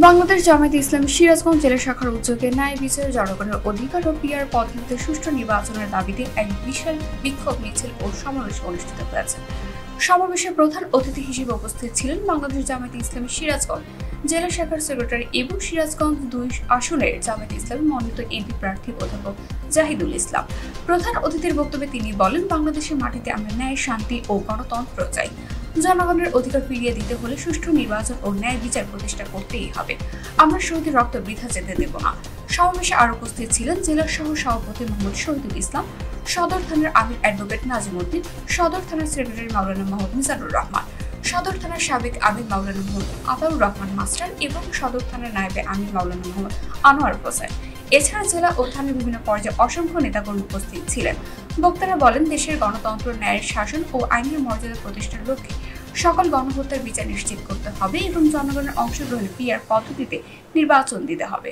বাংলাদেশ জামায়াতে ইসলামী সিরাজগঞ্জ জেলা শাখার উদ্যোগে ন্যায় বিচারে জনগণের অধিকার ও পিআর পদ্ধতিতে সুষ্ঠু নির্বাচনের দাবিতে এক বিশাল বিক্ষোভ মিছিল ও সমাবেশ অনুষ্ঠিত হয়েছে। সমাবেশে প্রধান অতিথি হিসেবে উপস্থিত ছিলেন বাংলাদেশ জামায়াতে ইসলামী সিরাজগঞ্জ জেলা শাখার সেক্রেটারি এবং সিরাজগঞ্জ 2 আসনের জামায়াতে ইসলামী মনোনীত এমপি প্রার্থী অধ্যাপক জাহিদুল ইসলাম। প্রধান অতিথির বক্তব্যে তিনি বলেন, বাংলাদেশের মাটিতে আমরা ন্যায়, শান্তি ও গণতন্ত্র চাই। জনগণের অধিকার ফিরিয়ে দিতে হলে সুষ্ঠু নির্বাচন ও ন্যায় বিচার প্রতিষ্ঠা করতেই হবে। আমরা শহীদের রক্ত বৃথা যেতে দেব না। সমাবেশে আরো উপস্থিত ছিলেন জেলা সহ সভাপতি মোহাম্মদ শহীদুল ইসলাম, সদর থানার আমির অ্যাডভোকেট নাজিমউদ্দিন, সদর থানার সেক্রেটারি মাওলানা মোহাম্মদ মিজানুর রহমান, সদর থানার সাবেক আমির মাওলানা মোহাম্মদ আতাউর রহমান মাস্টার এবং সদর থানার নায়েবে আমির মাওলানা মোহাম্মদ আনোয়ার হোসেন। এছাড়া জেলা ও থানার বিভিন্ন পর্যায়ে অসংখ্য নেতাকর্মী উপস্থিত ছিলেন। বক্তারা বলেন, দেশের গণতন্ত্র, ন্যায়ের শাসন ও আইনের মর্যাদা প্রতিষ্ঠার লক্ষ্যে সকল গণহত্যার বিচার নিশ্চিত করতে হবে এবং জনগণের অংশগ্রহণে পিআর পদ্ধতিতে নির্বাচন দিতে হবে।